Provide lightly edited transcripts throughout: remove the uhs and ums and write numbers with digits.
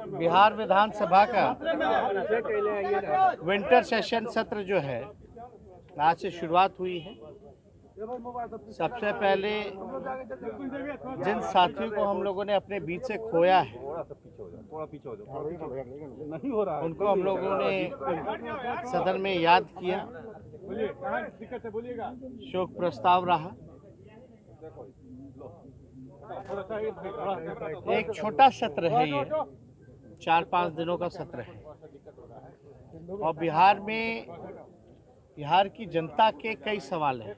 बिहार विधानसभा का winter session सत्र जो है आज से शुरुआत हुई है। सबसे पहले जिन साथियों को हम लोगों ने अपने बीच से खोया है उनको हम लोगों ने सदन में याद किया, शोक प्रस्ताव रहा। एक छोटा सत्र है, ये 4-5 दिनों का सत्र है और बिहार की जनता के कई सवाल हैं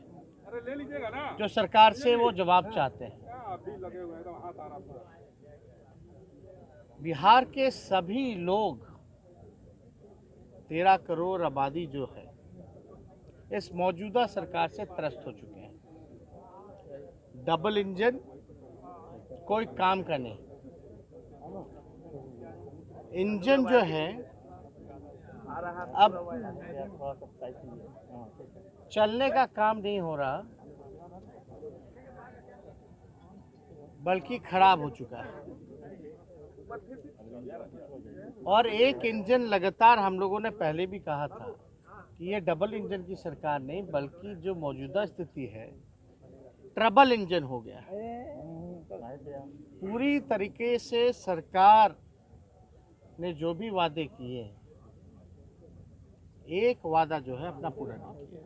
जो सरकार से वो जवाब चाहते हैं। बिहार के सभी लोग 13 करोड़ आबादी जो है इस मौजूदा सरकार से त्रस्त हो चुके हैं। डबल इंजन कोई काम का नहीं, इंजन जो है अब चलने का काम नहीं हो रहा बल्कि खराब हो चुका है। और एक इंजन लगातार हम लोगों ने पहले भी कहा था कि ये डबल इंजन की सरकार नहीं बल्कि जो मौजूदा स्थिति है ट्रबल इंजन हो गया है। पूरी तरीके से सरकार ने जो भी वादे किए एक वादा जो है अपना पूरा नहीं किया,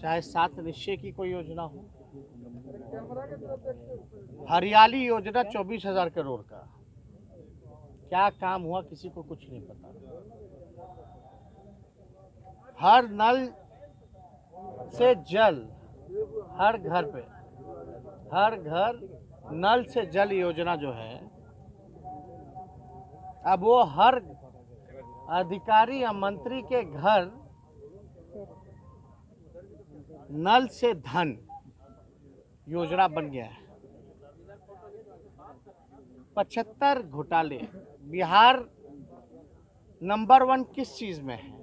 चाहे 7 निश्चय की कोई योजना हो, हरियाली योजना 24,000 करोड़ का क्या काम हुआ किसी को कुछ नहीं पता। हर नल से जल, हर घर नल से जल योजना जो है अब वो हर अधिकारी या मंत्री के घर नल से धन योजना बन गया है। 75 घोटाले। बिहार नंबर 1 किस चीज में है?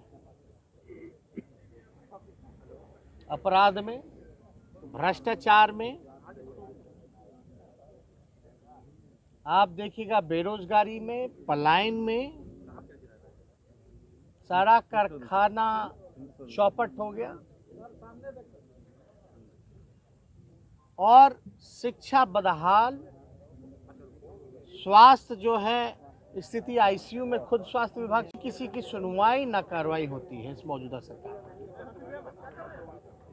अपराध में, भ्रष्टाचार में। आप देखिएगा बेरोजगारी में, पलायन में। सारा कारखाना चौपट हो गया और शिक्षा बदहाल। स्वास्थ्य जो है स्थिति आईसीयू में, खुद स्वास्थ्य विभाग से किसी की सुनवाई ना कार्रवाई होती है इस मौजूदा सरकार।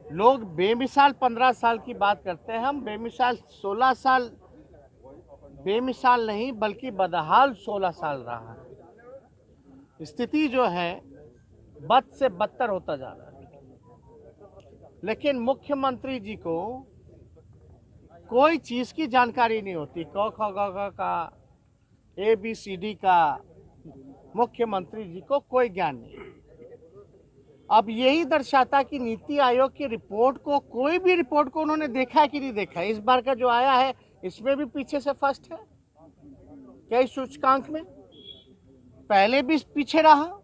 लोग बेमिसाल 15 साल की बात करते हैं, हम बेमिसाल 16 साल, बेमिसाल नहीं बल्कि बदहाल 16 साल रहा है। स्थिति जो है बद से बदतर होता जा रहा है। लेकिन मुख्यमंत्री जी को कोई चीज की जानकारी नहीं होती। क ख ग घ का, ABCD का मुख्यमंत्री जी को कोई ज्ञान नहीं। अब यही दर्शाता कि नीति आयोग की रिपोर्ट को, कोई भी रिपोर्ट को उन्होंने देखा है कि नहीं देखा है। इस बार का जो आया है इसमें भी पीछे से फर्स्ट है क्या इस सूचकांक में? पहले भी पीछे रहा,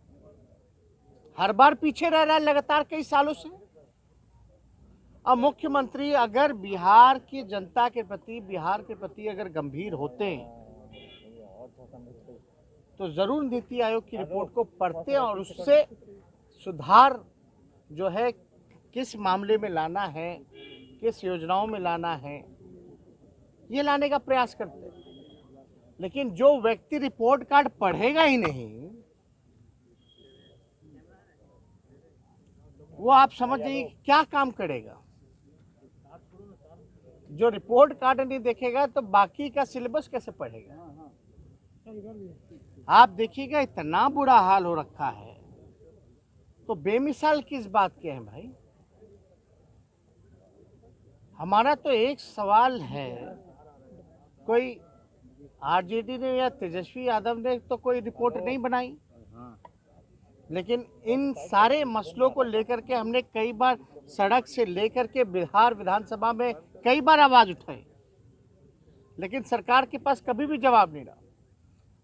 हर बार पीछे रह रहा है लगातार कई सालों से। अब मुख्यमंत्री अगर बिहार की जनता के प्रति, बिहार के प्रति अगर गंभीर होते तो जरूर नीति आयोग की रिपोर्ट को पढ़ते और उससे सुधार जो है किस मामले में लाना है, किस योजनाओं में लाना है, ये लाने का प्रयास करते। लेकिन जो व्यक्ति रिपोर्ट कार्ड पढ़ेगा ही नहीं, वो आप समझिए क्या काम करेगा। जो रिपोर्ट कार्ड नहीं देखेगा तो बाकी का सिलेबस कैसे पढ़ेगा? आप देखिएगा इतना बुरा हाल हो रखा है तो बेमिसाल किस बात के हैं भाई? हमारा तो एक सवाल है, कोई आरजेडी ने या तेजस्वी यादव ने तो कोई रिपोर्ट नहीं बनाई, लेकिन इन सारे मसलों को लेकर के हमने कई बार सड़क से लेकर के बिहार विधानसभा में कई बार आवाज उठाई, लेकिन सरकार के पास कभी भी जवाब नहीं रहा।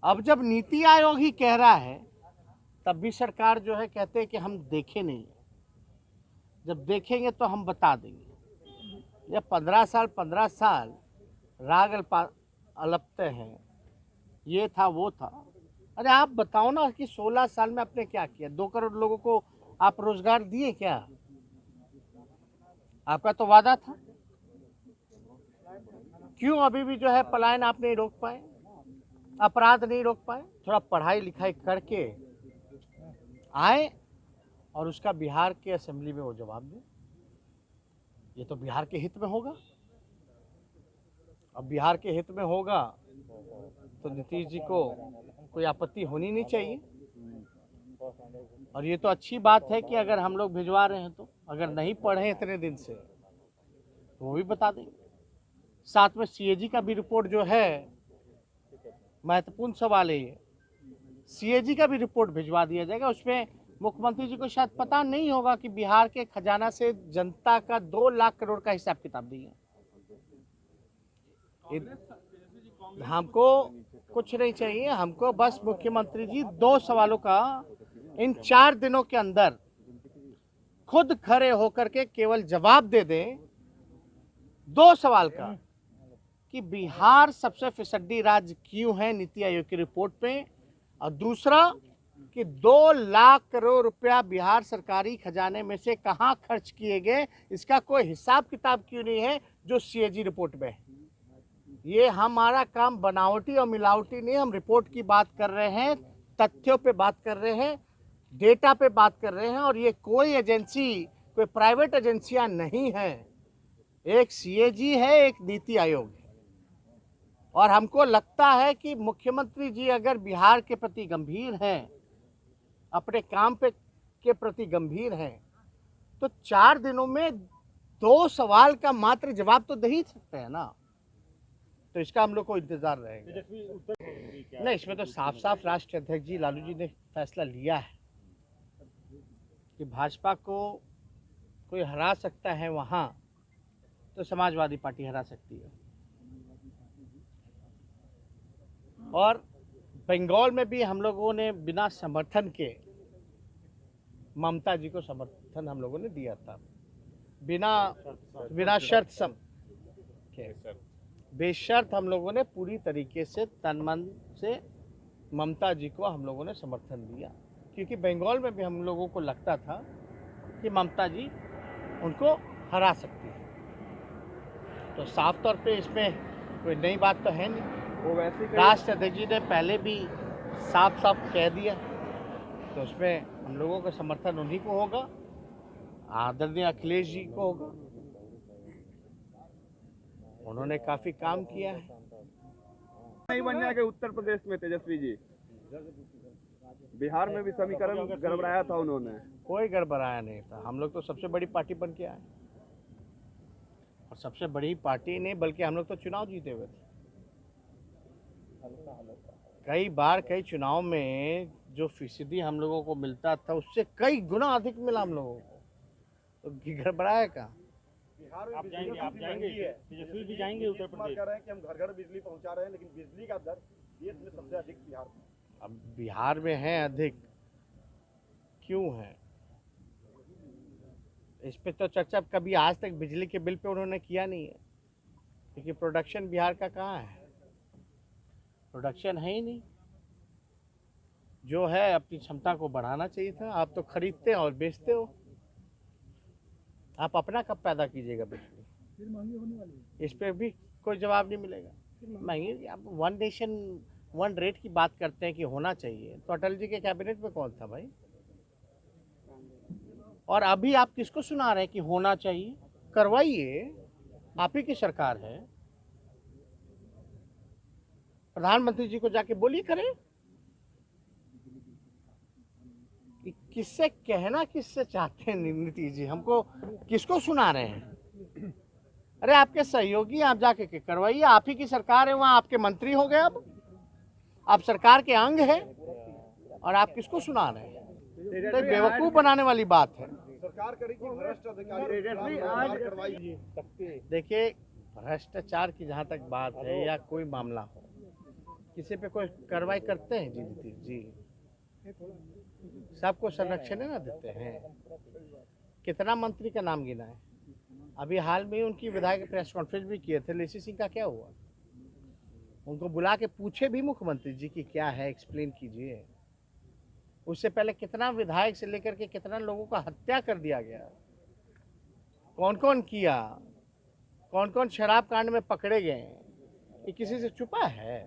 अब जब नीति आयोग ही कह रहा है तब भी सरकार जो है कहते हैं कि हम देखे नहीं, जब देखेंगे तो हम बता देंगे। ये 15 साल राग अलपते हैं, ये था वो था। अरे आप बताओ ना कि 16 साल में आपने क्या किया? 2 करोड़ लोगों को आप रोजगार दिए क्या? आपका तो वादा था। क्यों अभी भी जो है पलायन आप नहीं रोक पाए, अपराध नहीं रोक पाए? थोड़ा पढ़ाई लिखाई करके आए और उसका बिहार के असेंबली में वो जवाब दें। ये तो बिहार के हित में होगा। अब बिहार के हित में होगा तो नीतीश जी को कोई आपत्ति होनी नहीं चाहिए। और ये तो अच्छी बात है कि अगर हम लोग भिजवा रहे हैं तो, अगर नहीं पढ़े इतने दिन से तो वो भी बता देंगे। साथ में सीएजी का भी रिपोर्ट जो है, महत्वपूर्ण सवाल है ये, सीएजी का भी रिपोर्ट भिजवा दिया जाएगा। उसमें मुख्यमंत्री जी को शायद पता नहीं होगा कि बिहार के खजाना से जनता का 2 लाख करोड़ का हिसाब किताब दिया। हमको कुछ नहीं चाहिए, हमको बस मुख्यमंत्री जी 2 सवालों का इन 4 दिनों के अंदर खुद खड़े होकर के केवल जवाब दे दें। 2 सवाल का कि बिहार सबसे फिसड्डी राज्य क्यों है नीति आयोग की रिपोर्ट में, और दूसरा कि 2 लाख करोड़ रुपया बिहार सरकारी खजाने में से कहां खर्च किए गए, इसका कोई हिसाब किताब क्यों नहीं है जो सीएजी रिपोर्ट में है। ये हमारा काम बनावटी और मिलावटी नहीं, हम रिपोर्ट की बात कर रहे हैं, तथ्यों पे बात कर रहे हैं, डेटा पे बात कर रहे हैं। और ये कोई एजेंसी, कोई प्राइवेट एजेंसियां नहीं है, एक सीएजी है, एक नीति आयोग है। और हमको लगता है कि मुख्यमंत्री जी अगर बिहार के प्रति गंभीर हैं, अपने काम पे के प्रति गंभीर हैं, तो 4 दिनों में 2 सवाल का मात्र जवाब तो दे ही सकते हैं ना। तो इसका हम लोग को इंतजार रहेगा। नहीं, इसमें तो साफ साफ राष्ट्रीय अध्यक्ष जी लालू जी ने फैसला लिया है कि भाजपा को कोई हरा सकता है वहां, तो समाजवादी पार्टी हरा सकती है। और बंगाल में भी हम लोगों ने बिना समर्थन के ममता जी को समर्थन हम लोगों ने दिया था, बिना शर्त के, बेशर्त हम लोगों ने पूरी तरीके से तन मन से ममता जी को हम लोगों ने समर्थन दिया, क्योंकि बंगाल में भी हम लोगों को लगता था कि ममता जी उनको हरा सकती है। तो साफ तौर पे इसमें कोई नई बात तो है नहीं। वो वैसे राष्ट्रीय अध्यक्ष जी ने पहले भी साफ साफ कह दिया, तो उसमें हम लोगों का समर्थन उन्हीं को होगा, आदरणीय अखिलेश जी को होगा। उन्होंने काफी काम किया है। नहीं बनने के उत्तर प्रदेश में तेजस्वी जी, बिहार में भी समीकरण गड़बड़ाया था उन्होंने। कोई गड़बड़ाया नहीं था, हम लोग तो सबसे बड़ी पार्टी बन के आए, और सबसे बड़ी पार्टी नहीं बल्कि हम लोग तो चुनाव जीते हुए थे। कई बार कई चुनाव में जो फीसदी हम लोगों को मिलता था उससे कई गुना अधिक मिला हम लोगों को, तो गड़बड़ाया का। आप जाएंगे तेजस्वी भी जाएंगे उत्तर प्रदेश। कह रहे हैं कि हम घर घर बिजली पहुंचा रहे हैं, लेकिन बिजली का दर देश में सबसे अधिक बिहार में। अब बिहार में है अधिक, क्यों है इस पे तो चर्चा कभी आज तक बिजली के बिल पे उन्होंने किया नहीं है, क्योंकि प्रोडक्शन बिहार का कहाँ है, प्रोडक्शन है ही नहीं। जो है अपनी क्षमता को बढ़ाना चाहिए था। आप तो खरीदते हो और बेचते हो, आप अपना कब पैदा कीजिएगा बिजली? फिर महंगी होने वाली है। इस पे भी कोई जवाब नहीं मिलेगा। महंगी, आप 1 नेशन 1 रेट की बात करते हैं कि होना चाहिए, तो अटल जी के कैबिनेट में कौन था भाई? और अभी आप किसको सुना रहे हैं कि होना चाहिए? करवाइए, आप ही की सरकार है, प्रधानमंत्री जी को जाके बोलिए करें। किससे कहना किससे चाहते हैं नीतीश जी, हमको किसको सुना रहे हैं? अरे आपके सहयोगी, आप जाके करवाइए, आप ही की सरकार है, वहां आपके मंत्री हो गए, अब आप सरकार के अंग है, और आप किसको सुना रहे हैं? तो बेवकूफ बनाने वाली बात है। सरकार करेगी भ्रष्ट अधिकारी। देखिए, भ्रष्टाचार की जहाँ तक बात है या कोई मामला हो, किसी पे कोई कार्रवाई करते हैं जी नीतीश जी? सबको संरक्षण है ना देते हैं। कितना मंत्री का नाम गिना है? अभी हाल में उनकी विधायक प्रेस कॉन्फ्रेंस भी किए थे, लेसी सिंह का क्या हुआ? उनको बुला के पूछे भी मुख्यमंत्री जी की क्या है, एक्सप्लेन कीजिए। उससे पहले कितना विधायक से लेकर के कितना लोगों का हत्या कर दिया गया, कौन कौन किया, कौन कौन शराब कांड में पकड़े गए, ये किसी से छुपा है?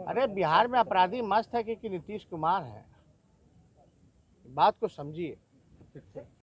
अरे बिहार में अपराधी मस्त है कि नीतीश कुमार है, बात को समझिए।